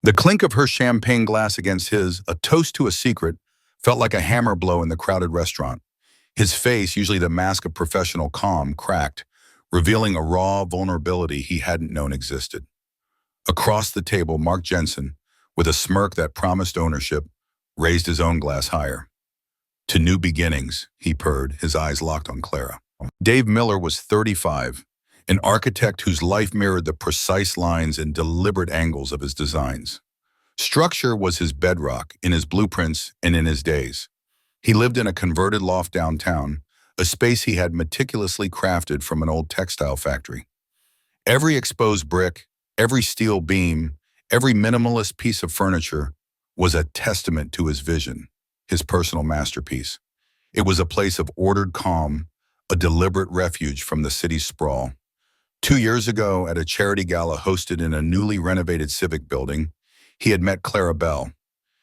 The clink of her champagne glass against his, a toast to a secret, felt like a hammer blow in the crowded restaurant. His face, usually the mask of professional calm, cracked, revealing a raw vulnerability he hadn't known existed. Across the table, Mark Jensen, with a smirk that promised ownership, raised his own glass higher. To new beginnings, he purred, his eyes locked on Clara. Dave Miller was 35, an architect whose life mirrored the precise lines and deliberate angles of his designs. Structure was his bedrock, in his blueprints and in his days. He lived in a converted loft downtown, a space he had meticulously crafted from an old textile factory. Every exposed brick, every steel beam, every minimalist piece of furniture was a testament to his vision, his personal masterpiece. It was a place of ordered calm, a deliberate refuge from the city's sprawl. 2 years ago, at a charity gala hosted in a newly renovated civic building, he had met Clara Bell.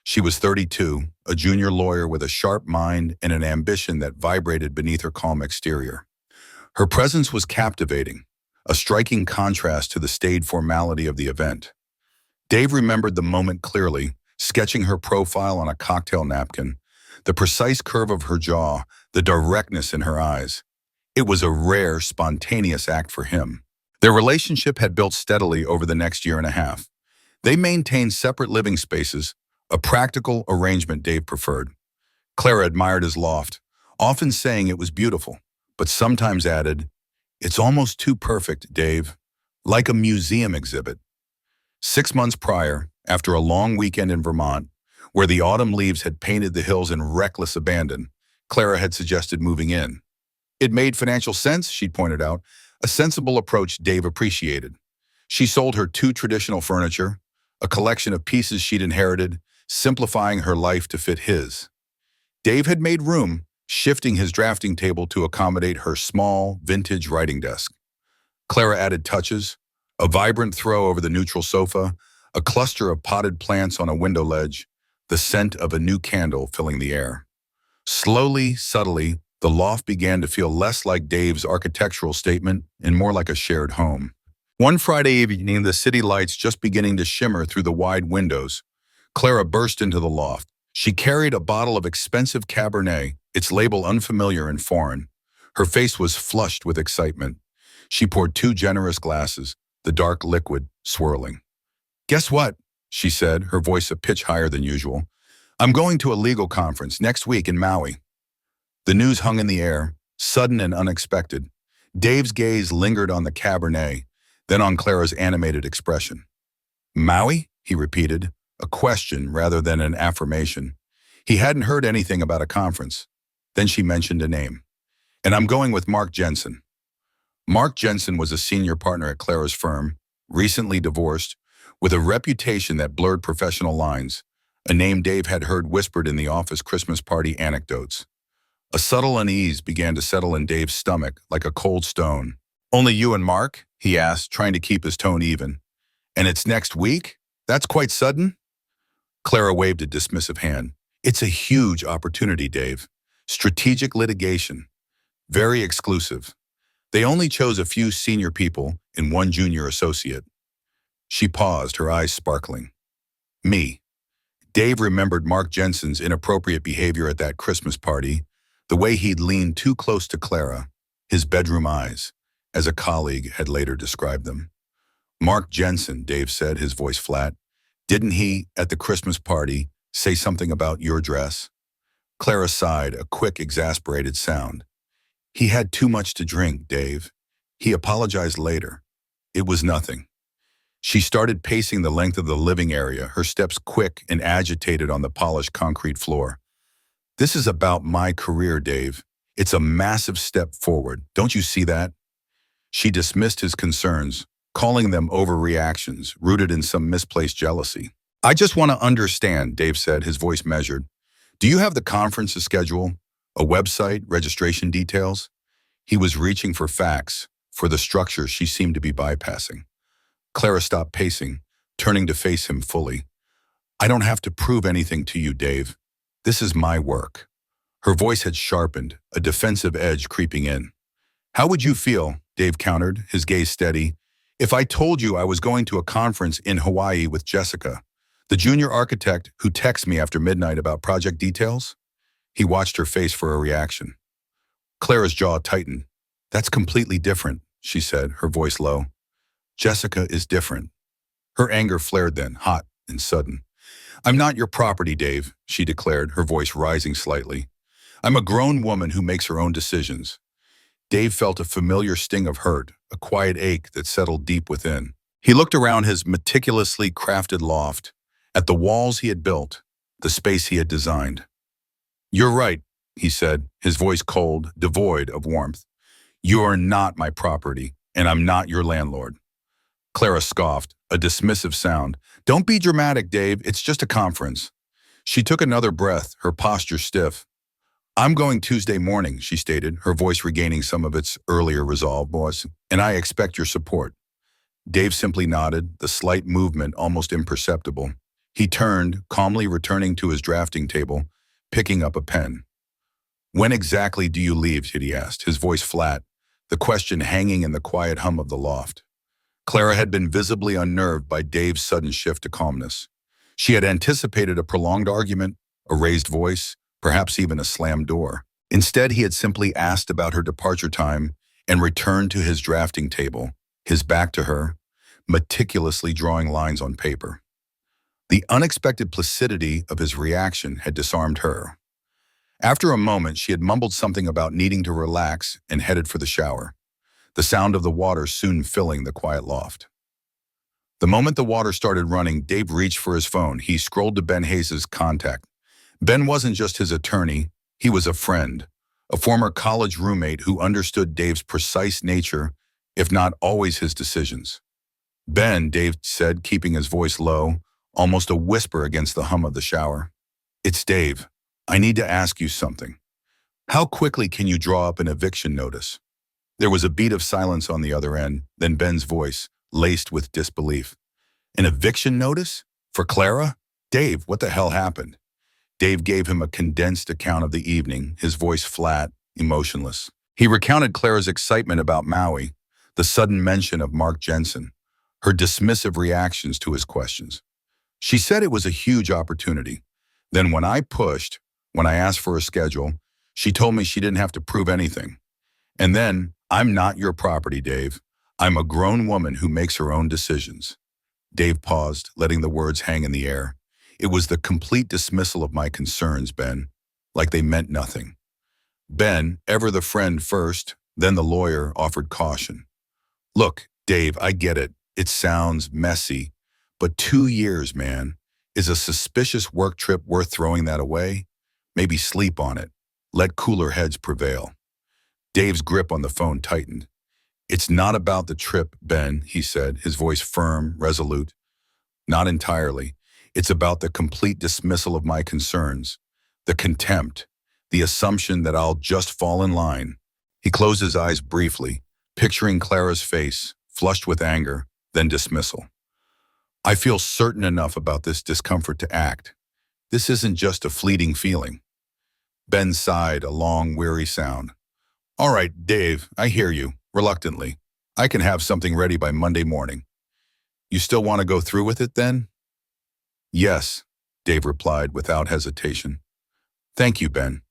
She was 32, a junior lawyer with a sharp mind and an ambition that vibrated beneath her calm exterior. Her presence was captivating, a striking contrast to the staid formality of the event. Dave remembered the moment clearly, sketching her profile on a cocktail napkin, the precise curve of her jaw, the directness in her eyes. It was a rare, spontaneous act for him. Their relationship had built steadily over the next year and a half. They maintained separate living spaces, a practical arrangement Dave preferred. Clara admired his loft, often saying it was beautiful, but sometimes added, "It's almost too perfect, Dave, like a museum exhibit." 6 months prior, after a long weekend in Vermont, where the autumn leaves had painted the hills in reckless abandon, Clara had suggested moving in. It made financial sense, she'd pointed out, a sensible approach Dave appreciated. She sold her two traditional furniture, a collection of pieces she'd inherited, simplifying her life to fit his. Dave had made room, shifting his drafting table to accommodate her small, vintage writing desk. Clara added touches, a vibrant throw over the neutral sofa, a cluster of potted plants on a window ledge, the scent of a new candle filling the air. Slowly, subtly, the loft began to feel less like Dave's architectural statement and more like a shared home. One Friday evening, the city lights just beginning to shimmer through the wide windows, Clara burst into the loft. She carried a bottle of expensive Cabernet, its label unfamiliar and foreign. Her face was flushed with excitement. She poured two generous glasses, the dark liquid swirling. "Guess what?" she said, her voice a pitch higher than usual. "I'm going to a legal conference next week in Maui." The news hung in the air, sudden and unexpected. Dave's gaze lingered on the Cabernet, then on Clara's animated expression. "Maui?" he repeated, a question rather than an affirmation. He hadn't heard anything about a conference. Then she mentioned a name. "And I'm going with Mark Jensen." Mark Jensen was a senior partner at Clara's firm, recently divorced, with a reputation that blurred professional lines, a name Dave had heard whispered in the office Christmas party anecdotes. A subtle unease began to settle in Dave's stomach like a cold stone. "Only you and Mark?" he asked, trying to keep his tone even. "And it's next week? That's quite sudden?" Clara waved a dismissive hand. "It's a huge opportunity, Dave. Strategic litigation. Very exclusive. They only chose a few senior people and one junior associate." She paused, her eyes sparkling. "Me." Dave remembered Mark Jensen's inappropriate behavior at that Christmas party, the way he'd leaned too close to Clara, his bedroom eyes, as a colleague had later described them. "Mark Jensen," Dave said, his voice flat. "Didn't he, at the Christmas party, say something about your dress?" Clara sighed, a quick, exasperated sound. "He had too much to drink, Dave. He apologized later. It was nothing." She started pacing the length of the living area, her steps quick and agitated on the polished concrete floor. "This is about my career, Dave. It's a massive step forward. Don't you see that?" She dismissed his concerns, calling them overreactions, rooted in some misplaced jealousy. "I just want to understand," Dave said, his voice measured. "Do you have the conference's schedule? A website, registration details?" He was reaching for facts, for the structure she seemed to be bypassing. Clara stopped pacing, turning to face him fully. "I don't have to prove anything to you, Dave. This is my work." Her voice had sharpened, a defensive edge creeping in. "How would you feel," Dave countered, his gaze steady, "if I told you I was going to a conference in Hawaii with Jessica, The junior architect who texts me after midnight about project details? He watched her face for a reaction. Clara's jaw tightened. That's completely different, she said, her voice low. Jessica is different. Her anger flared then, hot and sudden. I'm not your property, Dave, she declared, her voice rising slightly. I'm a grown woman who makes her own decisions. Dave felt a familiar sting of hurt, a quiet ache that settled deep within. He looked around his meticulously crafted loft, at the walls he had built, the space he had designed. You're right, he said, his voice cold, devoid of warmth. You are not my property, and I'm not your landlord. Clara scoffed, a dismissive sound. Don't be dramatic, Dave. It's just a conference. She took another breath, her posture stiff. I'm going Tuesday morning, she stated, her voice regaining some of its earlier resolve, boss, and I expect your support. Dave simply nodded, the slight movement almost imperceptible. He turned, calmly returning to his drafting table, picking up a pen. When exactly do you leave, he asked, his voice flat, the question hanging in the quiet hum of the loft. Clara had been visibly unnerved by Dave's sudden shift to calmness. She had anticipated a prolonged argument, a raised voice, perhaps even a slammed door. Instead, he had simply asked about her departure time and returned to his drafting table, his back to her, meticulously drawing lines on paper. The unexpected placidity of his reaction had disarmed her. After a moment, she had mumbled something about needing to relax and headed for the shower, the sound of the water soon filling the quiet loft. The moment the water started running, Dave reached for his phone. He scrolled to Ben Hayes' contact. Ben wasn't just his attorney, he was a friend, a former college roommate who understood Dave's precise nature, if not always his decisions. Ben, Dave said, keeping his voice low, almost a whisper against the hum of the shower. It's Dave. I need to ask you something. How quickly can you draw up an eviction notice? There was a beat of silence on the other end, then Ben's voice, laced with disbelief. An eviction notice? For Clara? Dave, what the hell happened? Dave gave him a condensed account of the evening, his voice flat, emotionless. He recounted Clara's excitement about Maui, the sudden mention of Mark Jensen, her dismissive reactions to his questions. She said it was a huge opportunity. Then when I pushed, when I asked for a schedule, she told me she didn't have to prove anything. And then, I'm not your property, Dave. I'm a grown woman who makes her own decisions. Dave paused, letting the words hang in the air. It was the complete dismissal of my concerns, Ben, like they meant nothing. Ben, ever the friend first, then the lawyer, offered caution. Look, Dave, I get it. It sounds messy. But 2 years, man. Is a suspicious work trip worth throwing that away? Maybe sleep on it. Let cooler heads prevail. Dave's grip on the phone tightened. It's not about the trip, Ben, he said, his voice firm, resolute. Not entirely. It's about the complete dismissal of my concerns, the contempt, the assumption that I'll just fall in line. He closed his eyes briefly, picturing Clara's face, flushed with anger, then dismissal. I feel certain enough about this discomfort to act. This isn't just a fleeting feeling. Ben sighed, a long, weary sound. All right, Dave, I hear you, reluctantly. I can have something ready by Monday morning. You still want to go through with it then? Yes, Dave replied without hesitation. Thank you, Ben.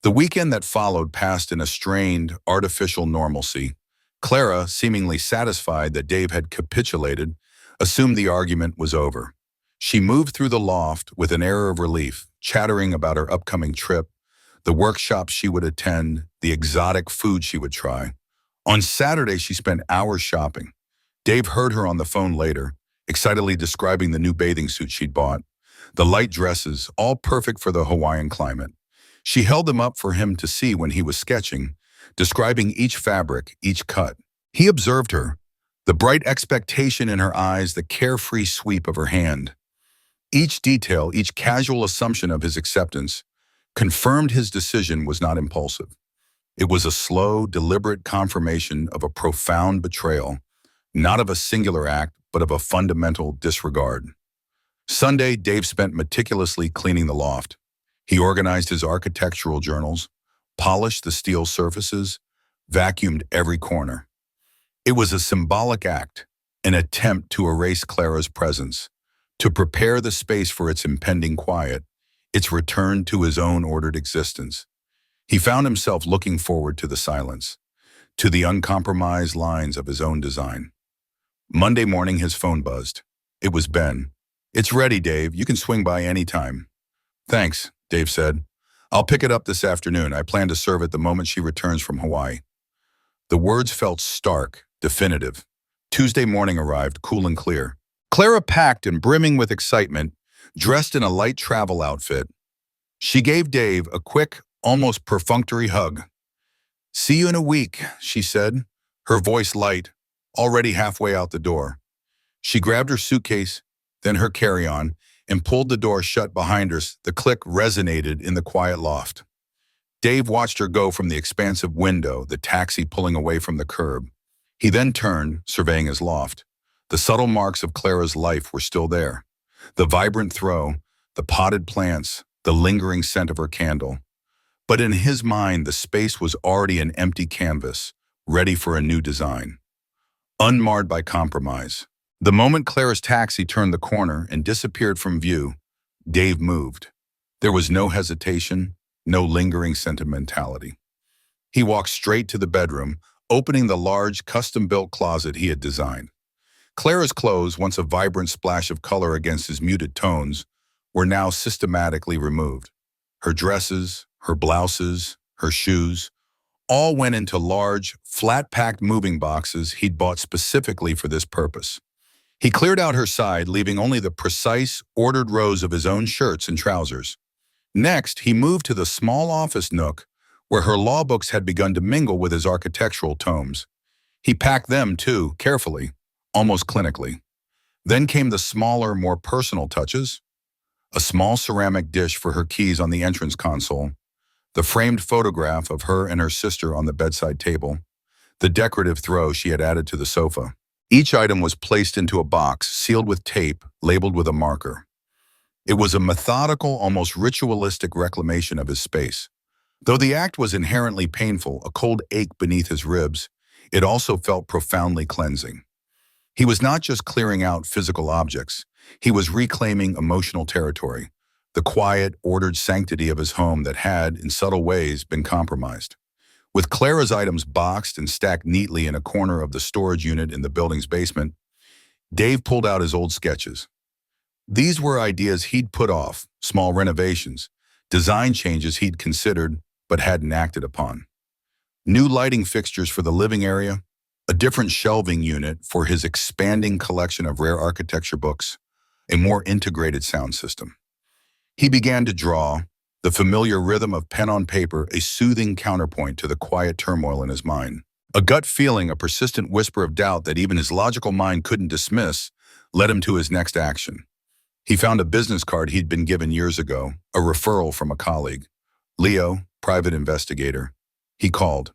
The weekend that followed passed in a strained, artificial normalcy. Clara, seemingly satisfied that Dave had capitulated, assumed the argument was over. She moved through the loft with an air of relief, chattering about her upcoming trip, the workshops she would attend, the exotic food she would try. On Saturday, she spent hours shopping. Dave heard her on the phone later, excitedly describing the new bathing suit she'd bought, the light dresses, all perfect for the Hawaiian climate. She held them up for him to see when he was sketching, describing each fabric, each cut. He observed her, the bright expectation in her eyes, the carefree sweep of her hand. Each detail, each casual assumption of his acceptance, confirmed his decision was not impulsive. It was a slow, deliberate confirmation of a profound betrayal, not of a singular act, but of a fundamental disregard. Sunday, Dave spent meticulously cleaning the loft. He organized his architectural journals, polished the steel surfaces, vacuumed every corner. It was a symbolic act, an attempt to erase Clara's presence, to prepare the space for its impending quiet, its return to his own ordered existence. He found himself looking forward to the silence, to the uncompromised lines of his own design. Monday morning, his phone buzzed. It was Ben. "It's ready, Dave. You can swing by any time." "Thanks," Dave said. "I'll pick it up this afternoon. I plan to serve it the moment she returns from Hawaii." The words felt stark, definitive. Tuesday morning arrived, cool and clear. Clara packed and brimming with excitement, dressed in a light travel outfit. She gave Dave a quick, almost perfunctory hug. "See you in a week," she said, her voice light, already halfway out the door. She grabbed her suitcase, then her carry-on, and pulled the door shut behind her. The click resonated in the quiet loft. Dave watched her go from the expansive window, the taxi pulling away from the curb. He then turned, surveying his loft. The subtle marks of Clara's life were still there. The vibrant throw, the potted plants, the lingering scent of her candle. But in his mind, the space was already an empty canvas, ready for a new design. Unmarred by compromise. The moment Clara's taxi turned the corner and disappeared from view, Dave moved. There was no hesitation, no lingering sentimentality. He walked straight to the bedroom, opening the large, custom-built closet he had designed. Clara's clothes, once a vibrant splash of color against his muted tones, were now systematically removed. Her dresses, her blouses, her shoes, all went into large, flat-packed moving boxes he'd bought specifically for this purpose. He cleared out her side, leaving only the precise, ordered rows of his own shirts and trousers. Next, he moved to the small office nook where her law books had begun to mingle with his architectural tomes. He packed them, too, carefully, almost clinically. Then came the smaller, more personal touches. A small ceramic dish for her keys on the entrance console, the framed photograph of her and her sister on the bedside table, the decorative throw she had added to the sofa. Each item was placed into a box, sealed with tape, labeled with a marker. It was a methodical, almost ritualistic reclamation of his space. Though the act was inherently painful, a cold ache beneath his ribs, it also felt profoundly cleansing. He was not just clearing out physical objects, he was reclaiming emotional territory, the quiet, ordered sanctity of his home that had, in subtle ways, been compromised. With Clara's items boxed and stacked neatly in a corner of the storage unit in the building's basement, Dave pulled out his old sketches. These were ideas he'd put off, small renovations, design changes he'd considered but hadn't acted upon. New lighting fixtures for the living area, a different shelving unit for his expanding collection of rare architecture books, a more integrated sound system. He began to draw, the familiar rhythm of pen on paper, a soothing counterpoint to the quiet turmoil in his mind. A gut feeling, a persistent whisper of doubt that even his logical mind couldn't dismiss, led him to his next action. He found a business card he'd been given years ago, a referral from a colleague. "Leo, private investigator." He called.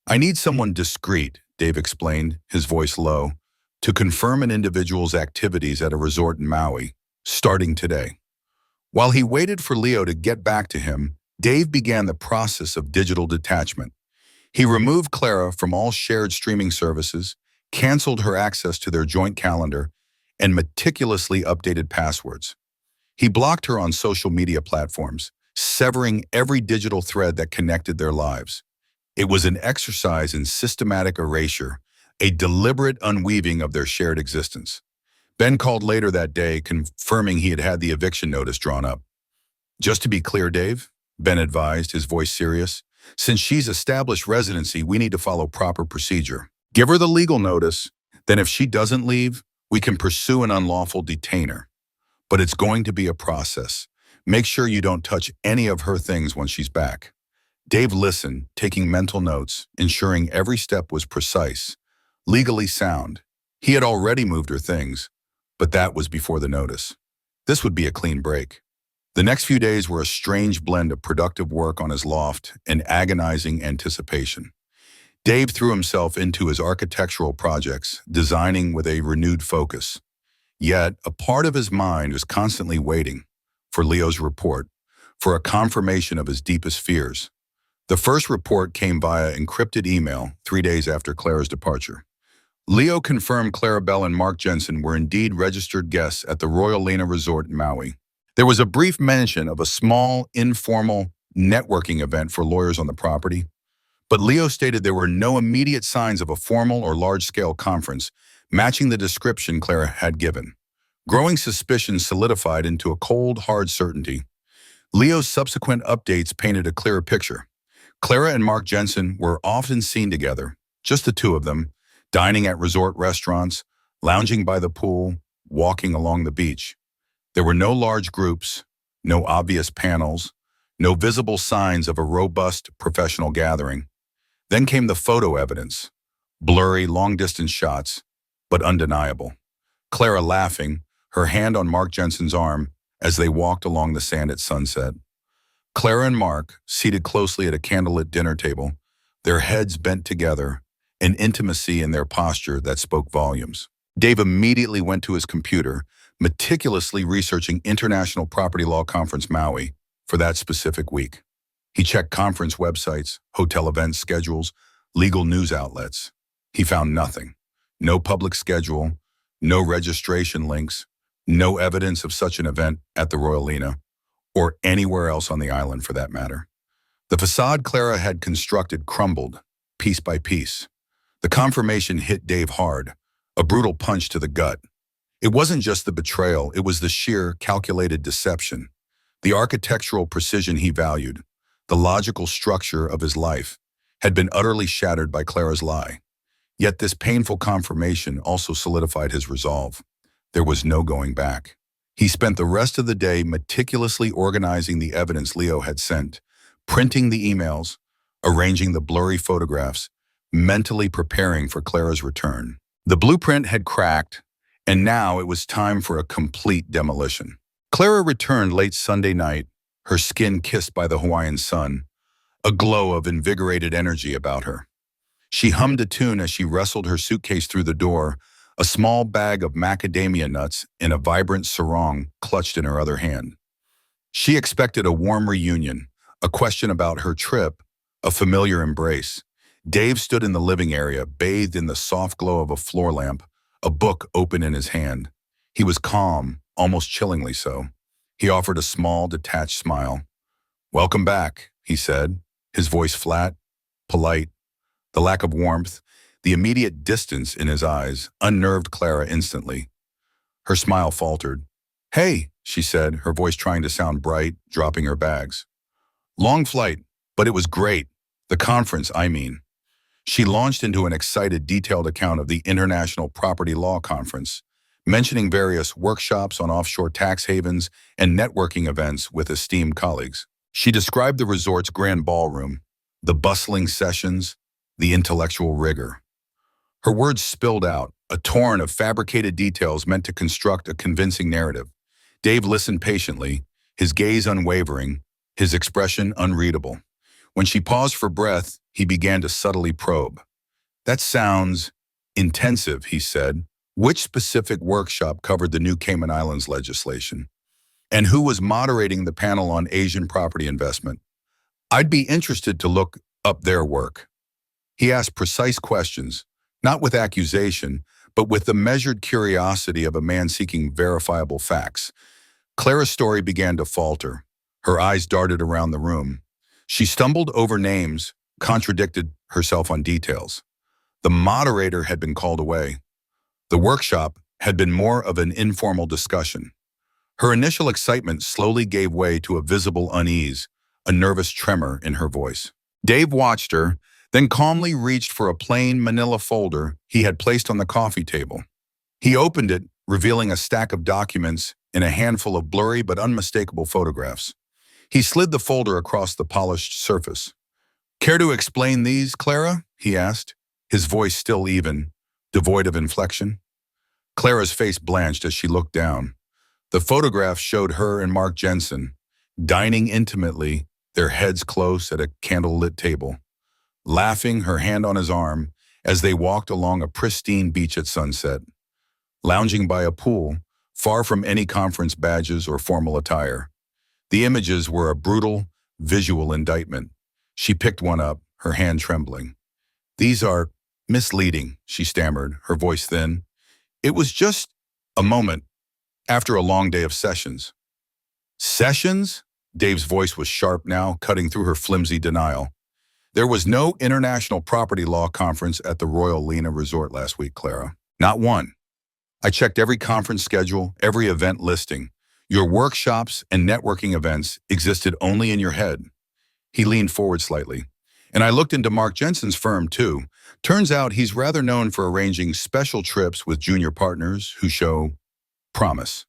"I need someone discreet," Dave explained, his voice low, "to confirm an individual's activities at a resort in Maui, starting today." While he waited for Leo to get back to him, Dave began the process of digital detachment. He removed Clara from all shared streaming services, canceled her access to their joint calendar, and meticulously updated passwords. He blocked her on social media platforms, severing every digital thread that connected their lives. It was an exercise in systematic erasure, a deliberate unweaving of their shared existence. Ben called later that day, confirming he had had the eviction notice drawn up. "Just to be clear, Dave," Ben advised, his voice serious, "since she's established residency, we need to follow proper procedure. Give her the legal notice, then if she doesn't leave, we can pursue an unlawful detainer. But it's going to be a process. Make sure you don't touch any of her things when she's back." Dave listened, taking mental notes, ensuring every step was precise, legally sound. He had already moved her things, but that was before the notice. This would be a clean break. The next few days were a strange blend of productive work on his loft and agonizing anticipation. Dave threw himself into his architectural projects, designing with a renewed focus. Yet, a part of his mind was constantly waiting for Leo's report, for a confirmation of his deepest fears. The first report came via encrypted email 3 days after Clara's departure. Leo confirmed Clarabelle and Mark Jensen were indeed registered guests at the Royal Lena Resort in Maui. There was a brief mention of a small, informal networking event for lawyers on the property, but Leo stated there were no immediate signs of a formal or large-scale conference, matching the description Clara had given. Growing suspicion solidified into a cold, hard certainty. Leo's subsequent updates painted a clearer picture. Clara and Mark Jensen were often seen together, just the two of them, dining at resort restaurants, lounging by the pool, walking along the beach. There were no large groups, no obvious panels, no visible signs of a robust professional gathering. Then came the photo evidence, blurry, long-distance shots, but undeniable. Clara laughing, her hand on Mark Jensen's arm as they walked along the sand at sunset. Clara and Mark, seated closely at a candlelit dinner table, their heads bent together, an intimacy in their posture that spoke volumes. Dave immediately went to his computer, meticulously researching International Property Law Conference Maui for that specific week. He checked conference websites, hotel event schedules, legal news outlets. He found nothing. No public schedule, no registration links, no evidence of such an event at the Royal Lena, or anywhere else on the island for that matter. The facade Clara had constructed crumbled, piece by piece. The confirmation hit Dave hard, a brutal punch to the gut. It wasn't just the betrayal, it was the sheer, calculated deception. The architectural precision he valued, the logical structure of his life, had been utterly shattered by Clara's lie. Yet this painful confirmation also solidified his resolve. There was no going back. He spent the rest of the day meticulously organizing the evidence Leo had sent, printing the emails, arranging the blurry photographs, mentally preparing for Clara's return. The blueprint had cracked, and now it was time for a complete demolition. Clara returned late Sunday night, her skin kissed by the Hawaiian sun, a glow of invigorated energy about her. She hummed a tune as she wrestled her suitcase through the door, a small bag of macadamia nuts in a vibrant sarong clutched in her other hand. She expected a warm reunion, a question about her trip, a familiar embrace. Dave stood in the living area, bathed in the soft glow of a floor lamp, a book open in his hand. He was calm, almost chillingly so. He offered a small, detached smile. "Welcome back," he said, his voice flat, polite. The lack of warmth, the immediate distance in his eyes, unnerved Clara instantly. Her smile faltered. "Hey," she said, her voice trying to sound bright, dropping her bags. "Long flight, but it was great. The conference, I mean." She launched into an excited, detailed account of the International Property Law Conference, mentioning various workshops on offshore tax havens and networking events with esteemed colleagues. She described the resort's grand ballroom, the bustling sessions, the intellectual rigor. Her words spilled out, a torrent of fabricated details meant to construct a convincing narrative. Dave listened patiently, his gaze unwavering, his expression unreadable. When she paused for breath, he began to subtly probe. "That sounds intensive," he said. "Which specific workshop covered the new Cayman Islands legislation? And who was moderating the panel on Asian property investment? I'd be interested to look up their work." He asked precise questions, not with accusation, but with the measured curiosity of a man seeking verifiable facts. Clara's story began to falter. Her eyes darted around the room. She stumbled over names, contradicted herself on details. The moderator had been called away. The workshop had been more of an informal discussion. Her initial excitement slowly gave way to a visible unease, a nervous tremor in her voice. Dave watched her, then calmly reached for a plain manila folder he had placed on the coffee table. He opened it, revealing a stack of documents and a handful of blurry but unmistakable photographs. He slid the folder across the polished surface. "Care to explain these, Clara?" he asked, his voice still even, devoid of inflection. Clara's face blanched as she looked down. The photographs showed her and Mark Jensen, dining intimately, their heads close at a candle-lit table, laughing, her hand on his arm, as they walked along a pristine beach at sunset, lounging by a pool, far from any conference badges or formal attire. The images were a brutal, visual indictment. She picked one up, her hand trembling. "These are Misleading, she stammered, her voice thin. It was just a moment after a long day of sessions. Sessions? Dave's voice was sharp now, cutting through her flimsy denial. There was no international property law conference at the Royal Lena Resort last week, Clara. Not one. I checked every conference schedule, every event listing. Your workshops and networking events existed only in your head. He leaned forward slightly. And I looked into Mark Jensen's firm, too. Turns out he's rather known for arranging special trips with junior partners who show promise.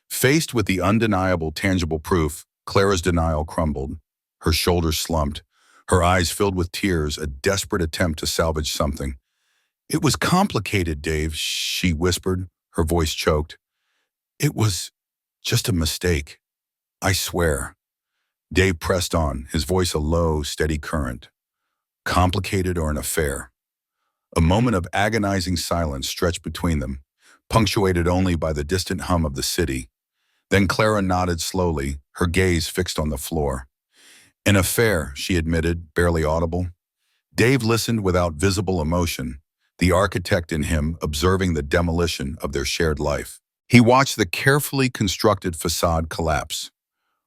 Faced with the undeniable, tangible proof, Clara's denial crumbled. Her shoulders slumped, her eyes filled with tears, a desperate attempt to salvage something. It was complicated, Dave, she whispered, her voice choked. It was just a mistake. I swear. Dave pressed on, his voice a low, steady current. Complicated or an affair? A moment of agonizing silence stretched between them, punctuated only by the distant hum of the city. Then Clara nodded slowly, her gaze fixed on the floor. An affair, she admitted, barely audible. Dave listened without visible emotion, the architect in him observing the demolition of their shared life. He watched the carefully constructed facade collapse,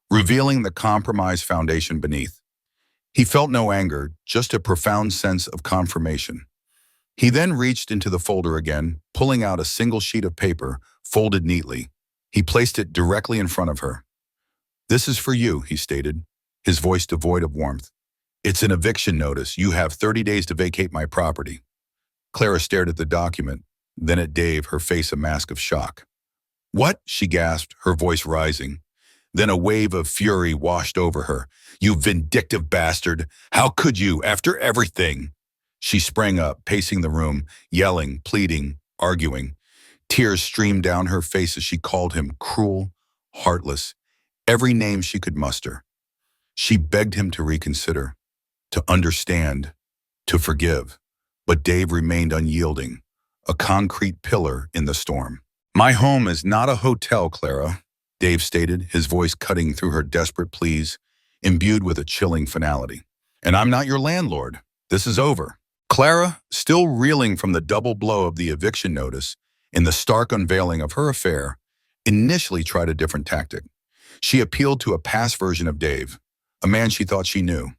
revealing the compromised foundation beneath. He felt no anger, just a profound sense of confirmation. He then reached into the folder again, pulling out a single sheet of paper, folded neatly. He placed it directly in front of her. This is for you, he stated, his voice devoid of warmth. It's an eviction notice. You have 30 days to vacate my property. Clara stared at the document, then at Dave, her face a mask of shock. What? She gasped, her voice rising. Then a wave of fury washed over her. You vindictive bastard! How could you, after everything? She sprang up, pacing the room, yelling, pleading, arguing. Tears streamed down her face as she called him cruel, heartless, every name she could muster. She begged him to reconsider, to understand, to forgive. But Dave remained unyielding, a concrete pillar in the storm. My home is not a hotel, Clara, Dave stated, his voice cutting through her desperate pleas, imbued with a chilling finality. And I'm not your landlord. This is over. Clara, still reeling from the double blow of the eviction notice and the stark unveiling of her affair, initially tried a different tactic. She appealed to a past version of Dave, a man she thought she knew.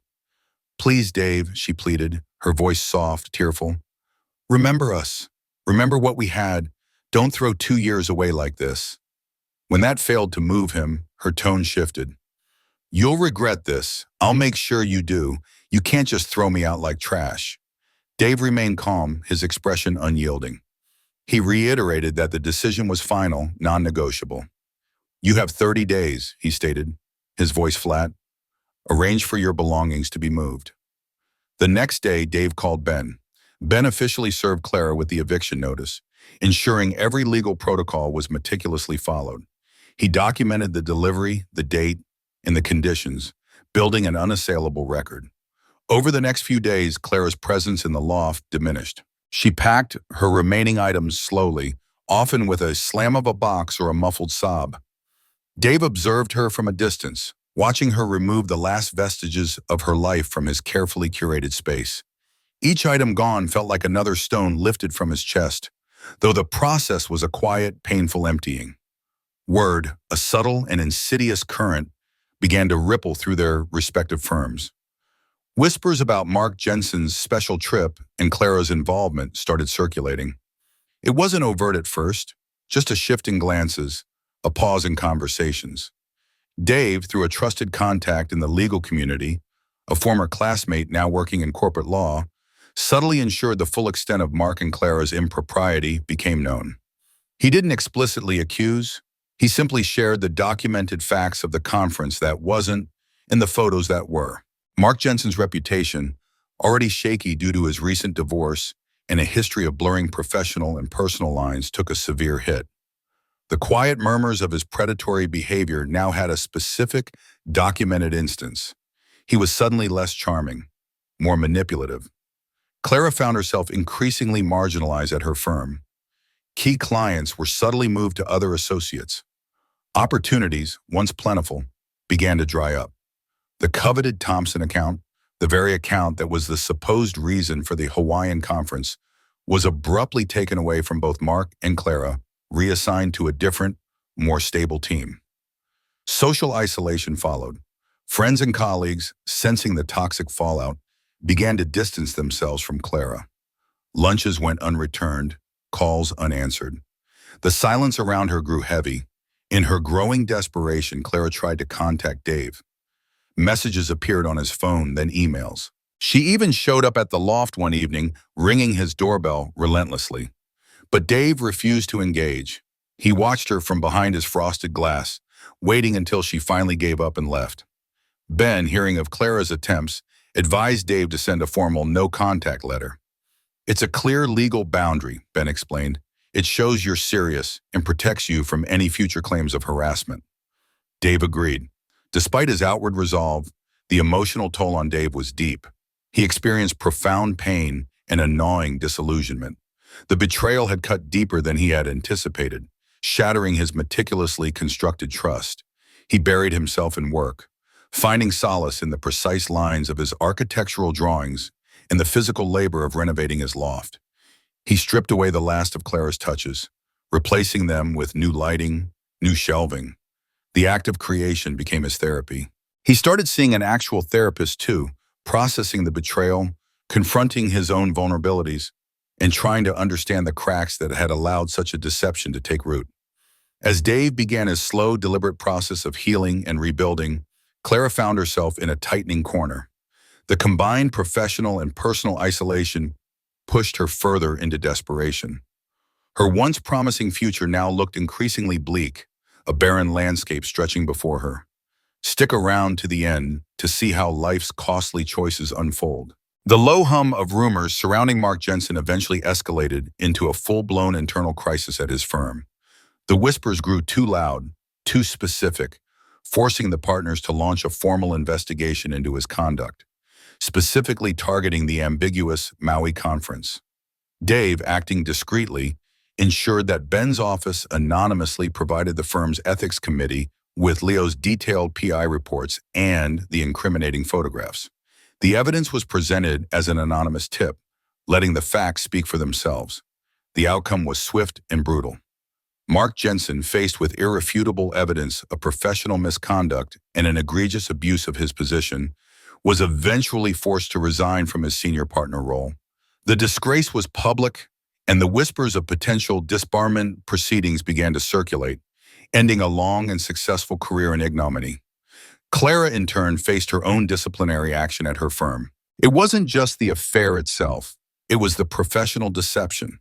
Please, Dave, she pleaded, her voice soft, tearful. Remember us. Remember what we had. Don't throw 2 years away like this. When that failed to move him, her tone shifted. You'll regret this. I'll make sure you do. You can't just throw me out like trash. Dave remained calm, his expression unyielding. He reiterated that the decision was final, non-negotiable. You have 30 days, he stated, his voice flat. Arrange for your belongings to be moved. The next day, Dave called Ben. Ben officially served Clara with the eviction notice, ensuring every legal protocol was meticulously followed. He documented the delivery, the date, and the conditions, building an unassailable record. Over the next few days, Clara's presence in the loft diminished. She packed her remaining items slowly, often with a slam of a box or a muffled sob. Dave observed her from a distance, watching her remove the last vestiges of her life from his carefully curated space. Each item gone felt like another stone lifted from his chest, though the process was a quiet, painful emptying. Word, a subtle and insidious current, began to ripple through their respective firms. Whispers about Mark Jensen's special trip and Clara's involvement started circulating. It wasn't overt at first, just a shift in glances, a pause in conversations. Dave, through a trusted contact in the legal community, a former classmate now working in corporate law, subtly ensured the full extent of Mark and Clara's impropriety became known. He didn't explicitly accuse, he simply shared the documented facts of the conference that wasn't and the photos that were. Mark Jensen's reputation, already shaky due to his recent divorce and a history of blurring professional and personal lines, took a severe hit. The quiet murmurs of his predatory behavior now had a specific, documented instance. He was suddenly less charming, more manipulative. Clara found herself increasingly marginalized at her firm. Key clients were subtly moved to other associates. Opportunities, once plentiful, began to dry up. The coveted Thompson account, the very account that was the supposed reason for the Hawaiian conference, was abruptly taken away from both Mark and Clara, reassigned to a different, more stable team. Social isolation followed. Friends and colleagues, sensing the toxic fallout, began to distance themselves from Clara. Lunches went unreturned, calls unanswered. The silence around her grew heavy. In her growing desperation, Clara tried to contact Dave. Messages appeared on his phone, then emails. She even showed up at the loft one evening, ringing his doorbell relentlessly. But Dave refused to engage. He watched her from behind his frosted glass, waiting until she finally gave up and left. Ben, hearing of Clara's attempts, advised Dave to send a formal no-contact letter. "It's a clear legal boundary," Ben explained. "It shows you're serious and protects you from any future claims of harassment." Dave agreed. Despite his outward resolve, the emotional toll on Dave was deep. He experienced profound pain and a gnawing disillusionment. The betrayal had cut deeper than he had anticipated, shattering his meticulously constructed trust. He buried himself in work, finding solace in the precise lines of his architectural drawings and the physical labor of renovating his loft. He stripped away the last of Clara's touches, replacing them with new lighting, new shelving. The act of creation became his therapy. He started seeing an actual therapist too, processing the betrayal, confronting his own vulnerabilities, and trying to understand the cracks that had allowed such a deception to take root. As Dave began his slow, deliberate process of healing and rebuilding, Clara found herself in a tightening corner. The combined professional and personal isolation pushed her further into desperation. Her once promising future now looked increasingly bleak, a barren landscape stretching before her. Stick around to the end to see how life's costly choices unfold. The low hum of rumors surrounding Mark Jensen eventually escalated into a full-blown internal crisis at his firm. The whispers grew too loud, too specific, forcing the partners to launch a formal investigation into his conduct, specifically targeting the ambiguous Maui conference. Dave, acting discreetly, ensured that Ben's office anonymously provided the firm's ethics committee with Leo's detailed PI reports and the incriminating photographs. The evidence was presented as an anonymous tip, letting the facts speak for themselves. The outcome was swift and brutal. Mark Jensen, faced with irrefutable evidence of professional misconduct and an egregious abuse of his position, was eventually forced to resign from his senior partner role. The disgrace was public, and the whispers of potential disbarment proceedings began to circulate, ending a long and successful career in ignominy. Clara, in turn, faced her own disciplinary action at her firm. It wasn't just the affair itself, it was the professional deception,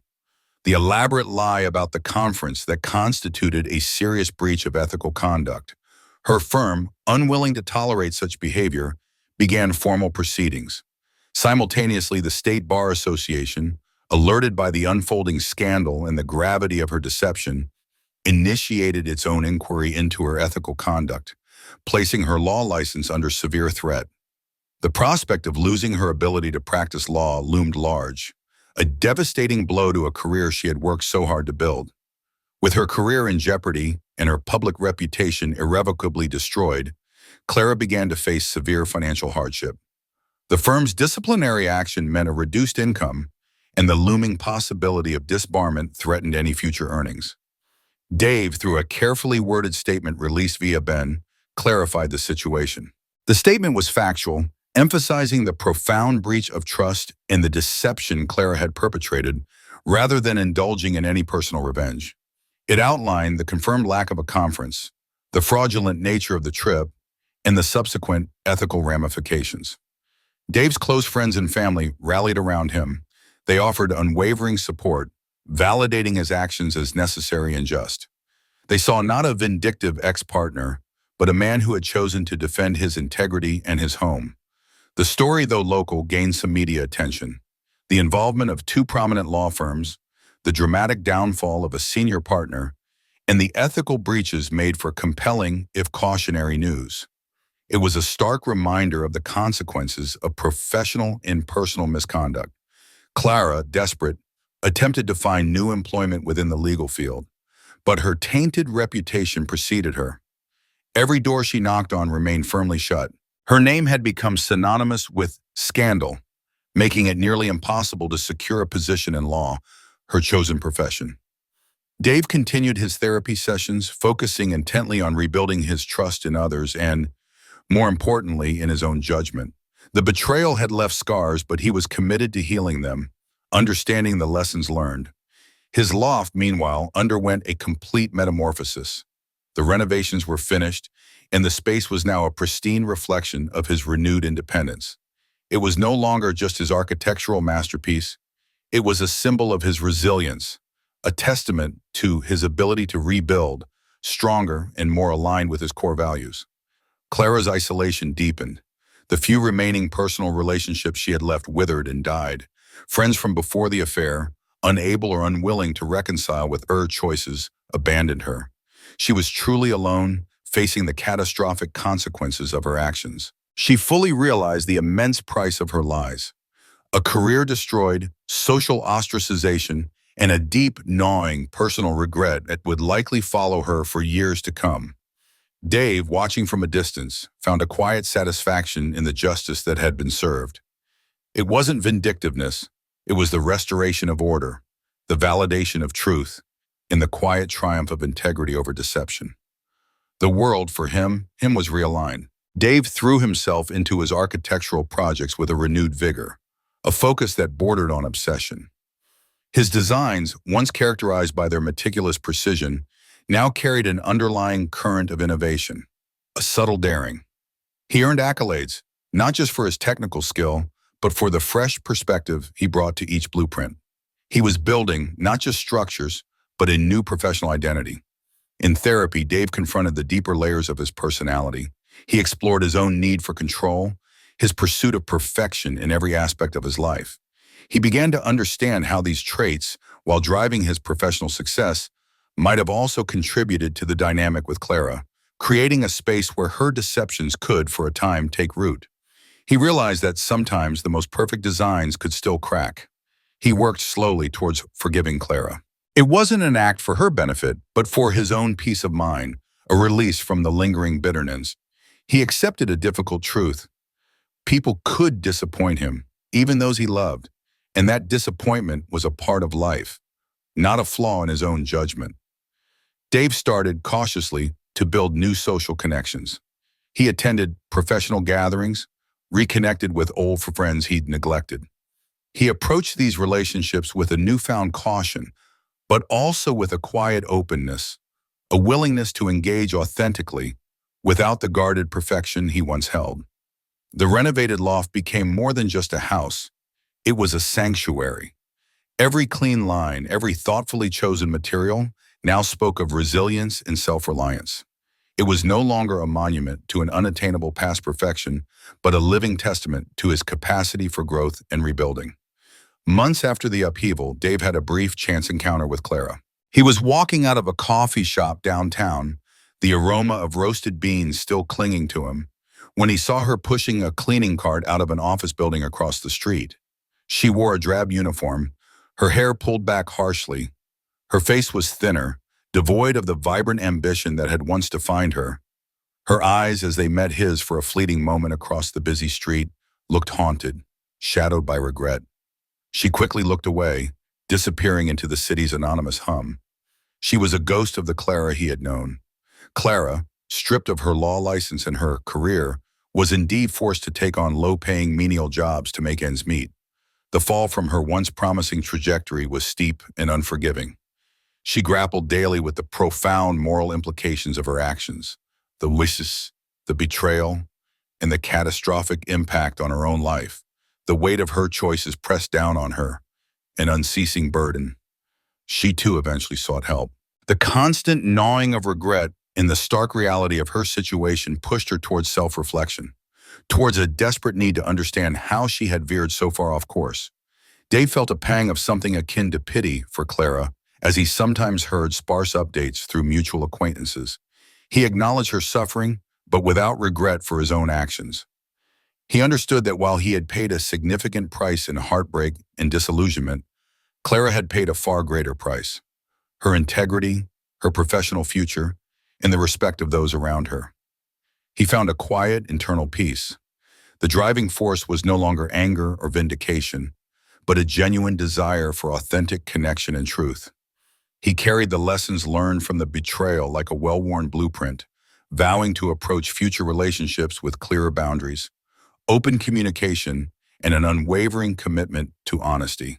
the elaborate lie about the conference that constituted a serious breach of ethical conduct. Her firm, unwilling to tolerate such behavior, began formal proceedings. Simultaneously, the State Bar Association, alerted by the unfolding scandal and the gravity of her deception, initiated its own inquiry into her ethical conduct, placing her law license under severe threat. The prospect of losing her ability to practice law loomed large, a devastating blow to a career she had worked so hard to build. With her career in jeopardy and her public reputation irrevocably destroyed, Clara began to face severe financial hardship. The firm's disciplinary action meant a reduced income, and the looming possibility of disbarment threatened any future earnings. Dave, through a carefully worded statement released via Ben, clarified the situation. The statement was factual, emphasizing the profound breach of trust and the deception Clara had perpetrated, rather than indulging in any personal revenge. It outlined the confirmed lack of a conference, the fraudulent nature of the trip, and the subsequent ethical ramifications. Dave's close friends and family rallied around him. They offered unwavering support, validating his actions as necessary and just. They saw not a vindictive ex-partner, but a man who had chosen to defend his integrity and his home. The story, though local, gained some media attention. The involvement of two prominent law firms, the dramatic downfall of a senior partner, and the ethical breaches made for compelling, if cautionary, news. It was a stark reminder of the consequences of professional and personal misconduct. Clara, desperate, attempted to find new employment within the legal field, but her tainted reputation preceded her. Every door she knocked on remained firmly shut. Her name had become synonymous with scandal, making it nearly impossible to secure a position in law, her chosen profession. Dave continued his therapy sessions, focusing intently on rebuilding his trust in others and, more importantly, in his own judgment. The betrayal had left scars, but he was committed to healing them, understanding the lessons learned. His loft, meanwhile, underwent a complete metamorphosis. The renovations were finished, and the space was now a pristine reflection of his renewed independence. It was no longer just his architectural masterpiece, it was a symbol of his resilience, a testament to his ability to rebuild, stronger and more aligned with his core values. Clara's isolation deepened. The few remaining personal relationships she had left withered and died. Friends from before the affair, unable or unwilling to reconcile with her choices, abandoned her. She was truly alone, facing the catastrophic consequences of her actions. She fully realized the immense price of her lies. A career destroyed, social ostracization, and a deep, gnawing personal regret that would likely follow her for years to come. Dave, watching from a distance, found a quiet satisfaction in the justice that had been served. It wasn't vindictiveness, it was the restoration of order, the validation of truth, and the quiet triumph of integrity over deception. The world, for him was realigned. Dave threw himself into his architectural projects with a renewed vigor, a focus that bordered on obsession. His designs, once characterized by their meticulous precision, now carried an underlying current of innovation, a subtle daring. He earned accolades, not just for his technical skill, but for the fresh perspective he brought to each blueprint. He was building not just structures, but a new professional identity. In therapy, Dave confronted the deeper layers of his personality. He explored his own need for control, his pursuit of perfection in every aspect of his life. He began to understand how these traits, while driving his professional success, might have also contributed to the dynamic with Clara, creating a space where her deceptions could, for a time, take root. He realized that sometimes the most perfect designs could still crack. He worked slowly towards forgiving Clara. It wasn't an act for her benefit, but for his own peace of mind, a release from the lingering bitterness. He accepted a difficult truth. People could disappoint him, even those he loved, and that disappointment was a part of life, not a flaw in his own judgment. Dave started, cautiously, to build new social connections. He attended professional gatherings, reconnected with old friends he'd neglected. He approached these relationships with a newfound caution, but also with a quiet openness, a willingness to engage authentically without the guarded perfection he once held. The renovated loft became more than just a house. It was a sanctuary. Every clean line, every thoughtfully chosen material now spoke of resilience and self-reliance. It was no longer a monument to an unattainable past perfection, but a living testament to his capacity for growth and rebuilding. Months after the upheaval, Dave had a brief chance encounter with Clara. He was walking out of a coffee shop downtown, the aroma of roasted beans still clinging to him, when he saw her pushing a cleaning cart out of an office building across the street. She wore a drab uniform, her hair pulled back harshly. Her face was thinner, devoid of the vibrant ambition that had once defined her. Her eyes, as they met his for a fleeting moment across the busy street, looked haunted, shadowed by regret. She quickly looked away, disappearing into the city's anonymous hum. She was a ghost of the Clara he had known. Clara, stripped of her law license and her career, was indeed forced to take on low-paying menial jobs to make ends meet. The fall from her once promising trajectory was steep and unforgiving. She grappled daily with the profound moral implications of her actions, the wishes, the betrayal, and the catastrophic impact on her own life. The weight of her choices pressed down on her, an unceasing burden. She too eventually sought help. The constant gnawing of regret and the stark reality of her situation pushed her towards self-reflection, towards a desperate need to understand how she had veered so far off course. Dave felt a pang of something akin to pity for Clara, as he sometimes heard sparse updates through mutual acquaintances. He acknowledged her suffering, but without regret for his own actions. He understood that while he had paid a significant price in heartbreak and disillusionment, Clara had paid a far greater price: her integrity, her professional future, and the respect of those around her. He found a quiet, internal peace. The driving force was no longer anger or vindication, but a genuine desire for authentic connection and truth. He carried the lessons learned from the betrayal like a well-worn blueprint, vowing to approach future relationships with clearer boundaries, open communication, and an unwavering commitment to honesty.